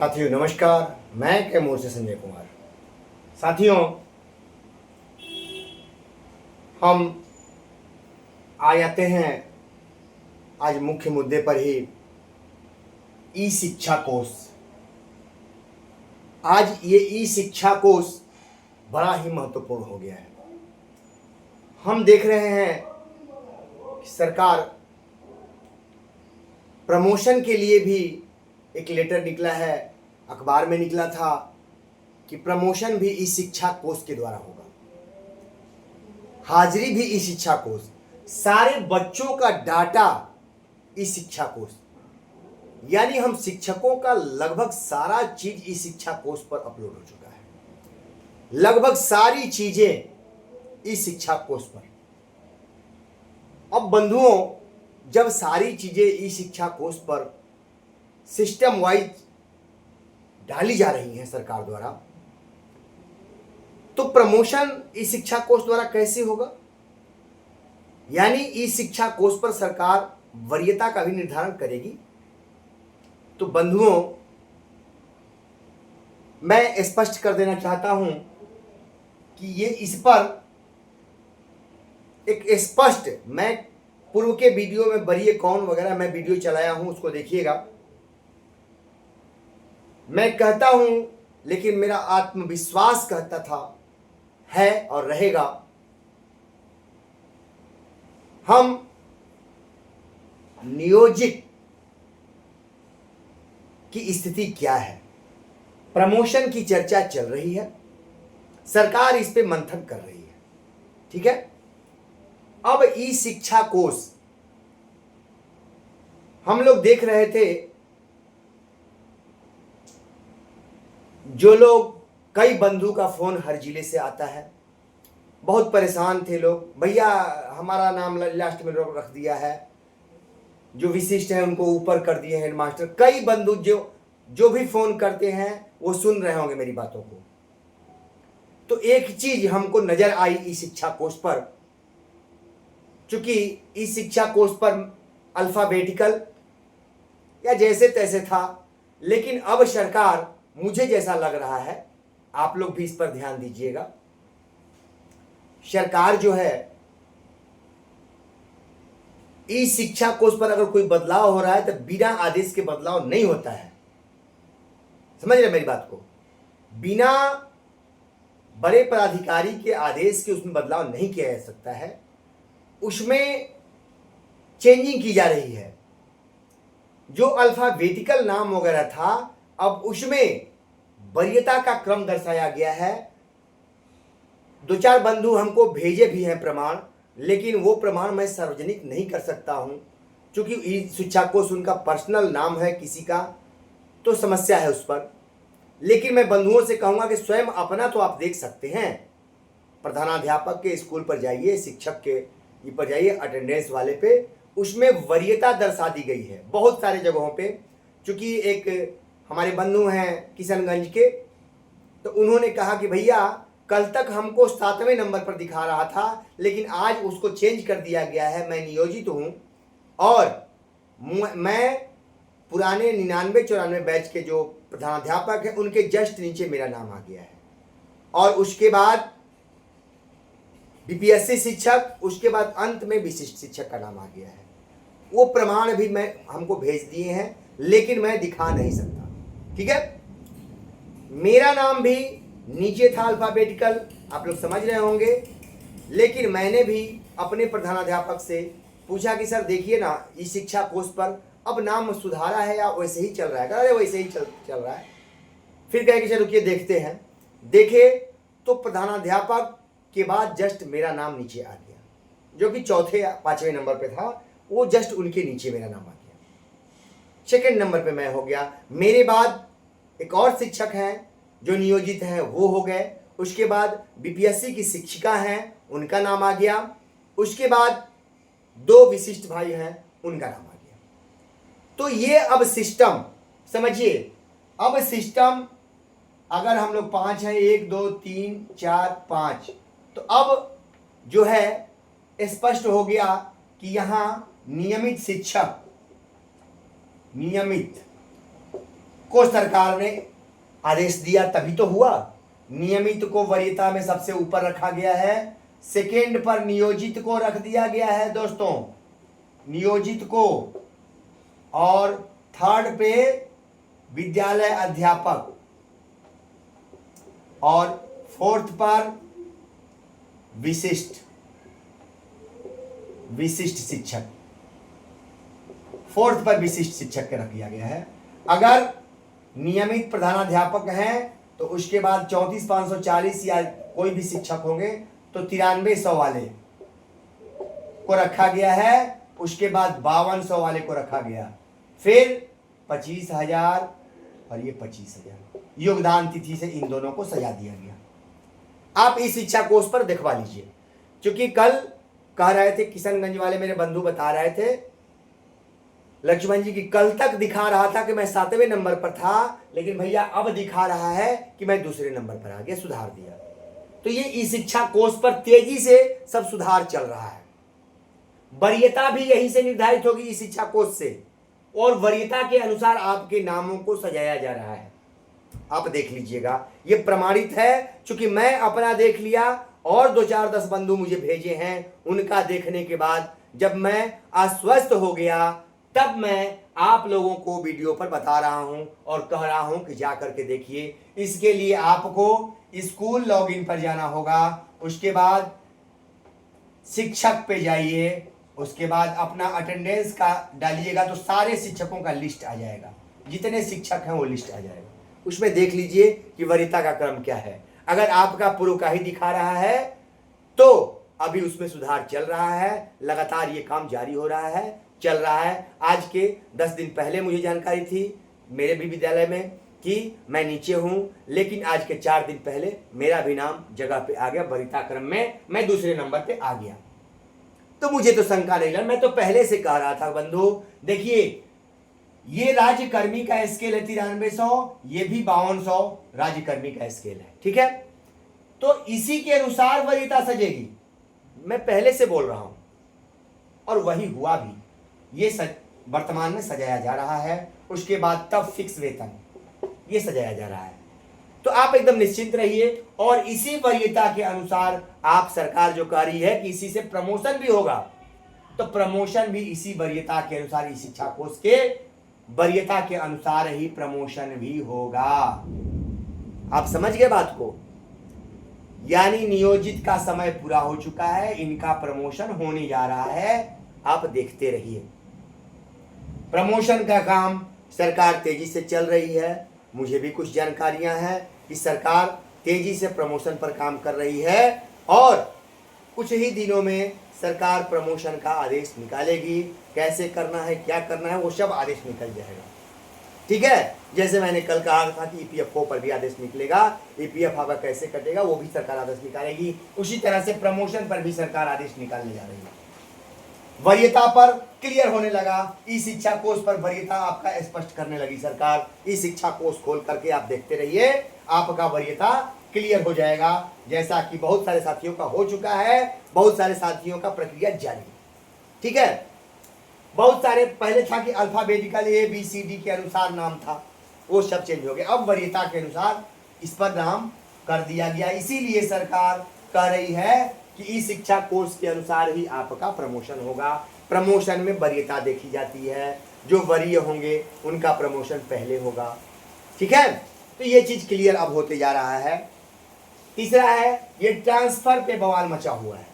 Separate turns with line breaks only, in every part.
साथियों नमस्कार। मैं कैमूर से संजय कुमार। साथियों, हम आ जाते हैं आज मुख्य मुद्दे पर ही, ई शिक्षा कोष। आज ये ई शिक्षा कोष बड़ा ही महत्वपूर्ण हो गया है। हम देख रहे हैं कि सरकार प्रमोशन के लिए भी एक लेटर निकला है, अखबार में निकला था कि प्रमोशन भी ई शिक्षा कोष के द्वारा होगा, हाजिरी भी ई शिक्षा कोष, सारे बच्चों का डाटा ई शिक्षा कोष। यानी हम शिक्षकों का लगभग सारा चीज ई शिक्षा कोष पर अपलोड हो चुका है, लगभग सारी चीजें ई शिक्षा कोष पर। अब बंधुओं, जब सारी चीजें ई शिक्षा कोष पर सिस्टम वाइज डाली जा रही हैं सरकार द्वारा, तो प्रमोशन ई शिक्षा कोष द्वारा कैसे होगा? यानी ई शिक्षा कोष पर सरकार वरीयता का भी निर्धारण करेगी। तो बंधुओं, मैं स्पष्ट कर देना चाहता हूं कि ये इस पर एक स्पष्ट, मैं पूर्व के वीडियो में वरीय कौन वगैरह मैं वीडियो चलाया हूं, उसको देखिएगा। मैं कहता हूं, लेकिन मेरा आत्मविश्वास कहता था, है और रहेगा, हम नियोजित की स्थिति क्या है। प्रमोशन की चर्चा चल रही है, सरकार इस पे मंथन कर रही है, ठीक है। अब ई शिक्षा कोष हम लोग देख रहे थे, जो लोग, कई बंधु का फोन हर जिले से आता है, बहुत परेशान थे लोग, भैया हमारा नाम लास्ट में रख दिया है, जो विशिष्ट है उनको ऊपर कर दिए हेडमास्टर। कई बंधु जो भी फोन करते हैं वो सुन रहे होंगे मेरी बातों को। तो एक चीज हमको नजर आई ई शिक्षा कोष पर, चूंकि ई शिक्षा कोष पर अल्फाबेटिकल या जैसे तैसे था, लेकिन अब सरकार, मुझे जैसा लग रहा है, आप लोग भी इस पर ध्यान दीजिएगा, सरकार जो है ई शिक्षा कोष पर अगर कोई बदलाव हो रहा है तो बिना आदेश के बदलाव नहीं होता है। समझ रहे मेरी बात को? बिना बड़े पदाधिकारी के आदेश के उसमें बदलाव नहीं किया जा सकता है, उसमें चेंजिंग की जा रही है। जो अल्फाबेटिकल नाम वगैरह था, अब उसमें वरीयता का क्रम दर्शाया गया है। दो चार बंधु हमको भेजे भी हैं प्रमाण, लेकिन वो प्रमाण मैं सार्वजनिक नहीं कर सकता हूं, क्योंकि ई शिक्षा कोष उनका पर्सनल नाम है किसी का, तो समस्या है उस पर। लेकिन मैं बंधुओं से कहूंगा कि स्वयं अपना तो आप देख सकते हैं, प्रधानाध्यापक के स्कूल पर जाइए, शिक्षक के ये पर जाइए, अटेंडेंस वाले पे, उसमें वरीयता दर्शा दी गई है बहुत सारे जगहों पे। चूंकि एक हमारे बंधु हैं किशनगंज के, तो उन्होंने कहा कि भैया कल तक हमको 7वें नंबर पर दिखा रहा था, लेकिन आज उसको चेंज कर दिया गया है। मैं नियोजित हूं और मैं पुराने 99-94 बैच के जो प्रधानाध्यापक हैं उनके जस्ट नीचे मेरा नाम आ गया है, और उसके बाद बीपीएससी शिक्षक, उसके बाद अंत में विशिष्ट शिक्षक का नाम आ गया है। वो प्रमाण भी मैं हमको भेज दिए हैं, लेकिन मैं दिखा नहीं सकता, ठीक है। मेरा नाम भी नीचे था अल्फाबेटिकल, आप लोग समझ रहे होंगे, लेकिन मैंने भी अपने प्रधानाध्यापक से पूछा कि सर देखिए ना, ई शिक्षा कोष पर अब नाम सुधारा है या वैसे ही चल रहा है? अरे वैसे ही चल रहा है। फिर कहे कि चलो रुकिए देखते हैं। देखे तो प्रधानाध्यापक के बाद जस्ट मेरा नाम नीचे आ गया, जो कि 4-5वें नंबर पे था, वो जस्ट उनके नीचे मेरा नाम आ गया। सेकंड नंबर पे मैं हो गया, मेरे बाद एक और शिक्षक हैं जो नियोजित हैं, वो हो गए। उसके बाद बीपीएससी की शिक्षिका हैं, उनका नाम आ गया। उसके बाद 2 विशिष्ट भाई हैं, उनका नाम आ गया। तो ये अब सिस्टम समझिए, अब सिस्टम अगर हम लोग 5 हैं, 1 2 3 4 5, तो अब जो है स्पष्ट हो गया कि यहां नियमित शिक्षक, नियमित को सरकार ने आदेश दिया तभी तो हुआ। नियमित को वरीयता में सबसे ऊपर रखा गया है, सेकेंड पर नियोजित को रख दिया गया है दोस्तों, नियोजित को, और थर्ड पे विद्यालय अध्यापक, और फोर्थ पर विशिष्ट शिक्षक, फोर्थ पर विशिष्ट शिक्षक के रख दिया गया है। अगर नियमित प्रधानाध्यापक हैं तो उसके बाद 34,540 या कोई भी शिक्षक होंगे तो 9300 वाले को रखा गया है, उसके बाद 5200 वाले को रखा गया, फिर 25,000 और ये 25,000 योगदान तिथि से इन दोनों को सजा दिया गया। आप इस शिक्षा कोष पर दिखवा लीजिए, क्योंकि कल कह रहे थे किशनगंज वाले मेरे बंधु बता रहे थे लक्ष्मण जी की कल तक दिखा रहा था कि मैं 7वें नंबर पर था, लेकिन भैया अब दिखा रहा है कि मैं दूसरे नंबर पर आ गया, सुधार दिया। तो ये ई शिक्षा कोष पर तेजी से सब सुधार चल रहा है। वरीयता भी यहीं से निर्धारित होगी इस शिक्षा कोष से, और वरीयता के अनुसार आपके नामों को सजाया जा रहा है। आप देख लीजिएगा, ये प्रमाणित है, क्योंकि मैं अपना देख लिया और 2-4-10 बंधु मुझे भेजे हैं, उनका देखने के बाद जब मैं आश्वस्त हो गया तब मैं आप लोगों को वीडियो पर बता रहा हूं और कह रहा हूं कि जा करके देखिए। इसके लिए आपको स्कूल लॉगिन पर जाना होगा, उसके बाद शिक्षक पे जाइए, उसके बाद अपना अटेंडेंस का डालिएगा तो सारे शिक्षकों का लिस्ट आ जाएगा, जितने शिक्षक हैं वो लिस्ट आ जाएगा। उसमें देख लीजिए कि वरीयता का क्रम क्या है। अगर आपका पूर्व का ही दिखा रहा है तो अभी उसमें सुधार चल रहा है, लगातार ये काम जारी हो रहा है, चल रहा है। आज के 10 दिन पहले मुझे जानकारी थी मेरे भी विद्यालय में कि मैं नीचे हूं, लेकिन आज के 4 दिन पहले मेरा भी नाम जगह पे आ गया, वरीयता क्रम में मैं दूसरे नंबर पे आ गया। तो मुझे तो शंका नहीं लगा, मैं तो पहले से कह रहा था बंधु देखिए ये राज्यकर्मी का स्केल है 9300, ये भी 5200 राज्यकर्मी का स्केल है, ठीक है। तो इसी के अनुसार वरीयता सजेगी, मैं पहले से बोल रहा हूं, और वही हुआ भी। ये वर्तमान में सजाया जा रहा है, उसके बाद तब फिक्स वेतन ये सजाया जा रहा है। तो आप एकदम निश्चिंत रहिए, और इसी वरीयता के अनुसार आप सरकार जो कह रही है कि इसी से प्रमोशन भी होगा, तो प्रमोशन भी इसी वरीयता के अनुसार, इस शिक्षा कोष के वरीयता के अनुसार ही प्रमोशन भी होगा। आप समझ गए बात को? यानी नियोजित का समय पूरा हो चुका है, इनका प्रमोशन होने जा रहा है, आप देखते रहिए। प्रमोशन का काम सरकार तेजी से चल रही है, मुझे भी कुछ जानकारियां हैं कि सरकार तेजी से प्रमोशन पर काम कर रही है, और कुछ ही दिनों में सरकार प्रमोशन का आदेश निकालेगी। कैसे करना है, क्या करना है, वो सब आदेश निकल जाएगा, ठीक है। जैसे मैंने कल कहा था कि ईपीएफओ पर भी आदेश निकलेगा, ईपीएफ आपका कैसे कटेगा वो भी सरकार आदेश निकालेगी, उसी तरह से प्रमोशन पर भी सरकार आदेश निकालने जा रही है। वरीयता पर क्लियर होने लगा, ई शिक्षा कोष पर वरीयता आपका स्पष्ट करने लगी सरकार। ई शिक्षा कोष खोल करके आप देखते रहिए, आपका वरीयता क्लियर हो जाएगा, जैसा कि बहुत सारे साथियों का हो चुका है, बहुत सारे साथियों का प्रक्रिया जारी, ठीक है। बहुत सारे पहले था कि अल्फाबेटिकल ABCD के अनुसार नाम था, वो सब चेंज हो गया, अब वरीयता के अनुसार इस पर नाम कर दिया गया। इसीलिए सरकार कह रही है कि इस शिक्षा कोर्स के अनुसार ही आपका प्रमोशन होगा। प्रमोशन में वरीयता देखी जाती है, जो वरीय होंगे उनका प्रमोशन पहले होगा, ठीक है। तो ये चीज क्लियर अब होते जा रहा है। तीसरा है, ये ट्रांसफर पे बवाल मचा हुआ है,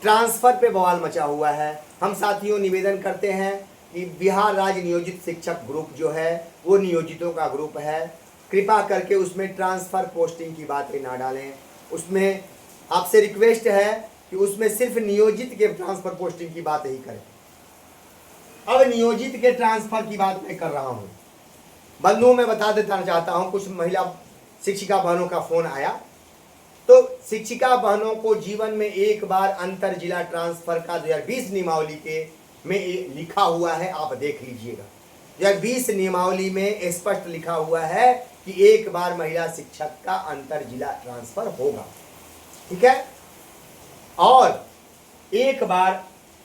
ट्रांसफर पे बवाल मचा हुआ है। हम साथियों निवेदन करते हैं कि बिहार राज्य नियोजित शिक्षक ग्रुप जो है वो नियोजितों का ग्रुप है, कृपा करके उसमें ट्रांसफर पोस्टिंग की बातें ना डालें। उसमें आपसे रिक्वेस्ट है कि उसमें सिर्फ नियोजित के ट्रांसफर पोस्टिंग की बात ही करें। अब नियोजित के ट्रांसफर की बात मैं कर रहा हूं बंधुओं, मैं बता देना चाहता हूं, कुछ महिला शिक्षिका बहनों का फोन आया, तो शिक्षिका बहनों को जीवन में एक बार अंतर जिला ट्रांसफर का 2020 नियमावली के में लिखा हुआ है, आप देख लीजिएगा। 2020 नियमावली में स्पष्ट लिखा हुआ है कि एक बार महिला शिक्षक का अंतर जिला ट्रांसफर होगा, ठीक है। और एक बार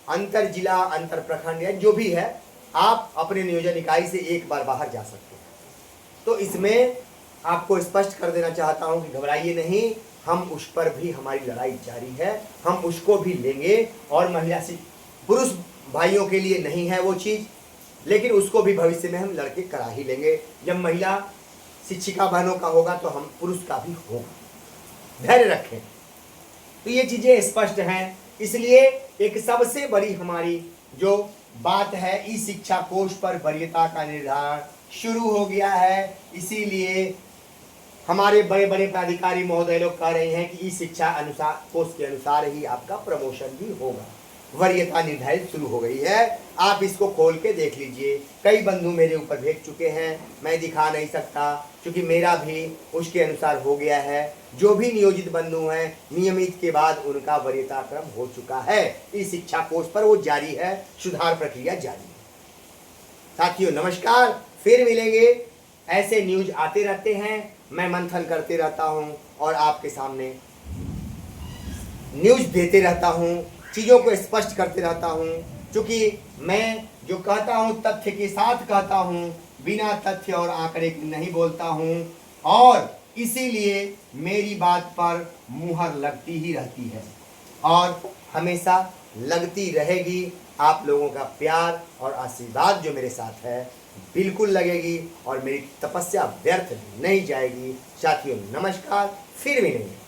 अंतर जिला, अंतर प्रखंड या जो भी है, आप अपने नियोजन इकाई से एक बार बाहर जा सकते हैं। तो इसमें आपको स्पष्ट कर देना चाहता हूं कि घबराइए नहीं, हम उस पर भी हमारी लड़ाई जारी है, हम उसको भी लेंगे। और महिला पुरुष भाइयों के लिए नहीं है वो चीज़, लेकिन उसको भी भविष्य में हम लड़के करा ही लेंगे। जब महिला शिक्षिका बहनों का होगा तो हम पुरुष का भी होगा, धैर्य रखें। तो ये चीज़ें स्पष्ट हैं। इसलिए एक सबसे बड़ी हमारी जो बात है, ई शिक्षा कोष पर वरीयता का निर्धारण शुरू हो गया है। इसीलिए हमारे बड़े बड़े पदाधिकारी महोदय लोग कह रहे हैं कि ई शिक्षा अनुसार कोष के अनुसार ही आपका प्रमोशन भी होगा। वरीयता निर्धारित शुरू हो गई है, आप इसको खोल के देख लीजिए। कई बंधु मेरे ऊपर भेज चुके हैं, मैं दिखा नहीं सकता क्योंकि मेरा भी उसके अनुसार हो गया है। जो भी नियोजित बंधु हैं, नियमित के बाद उनका वरीयता क्रम हो चुका है। इस शिक्षा कोष पर वो जारी है, सुधार प्रक्रिया जारी है। साथियों नमस्कार, फिर मिलेंगे। ऐसे न्यूज आते रहते हैं, मैं मंथन करते रहता हूं और आपके सामने न्यूज देते रहता हूं, चीज़ों को स्पष्ट करते रहता हूं। क्योंकि मैं जो कहता हूं तथ्य के साथ कहता हूं, बिना तथ्य और आंकड़े के नहीं बोलता हूं, और इसीलिए मेरी बात पर मुहर लगती ही रहती है और हमेशा लगती रहेगी। आप लोगों का प्यार और आशीर्वाद जो मेरे साथ है बिल्कुल लगेगी और मेरी तपस्या व्यर्थ नहीं जाएगी। साथियों नमस्कार, फिर मिलेंगे।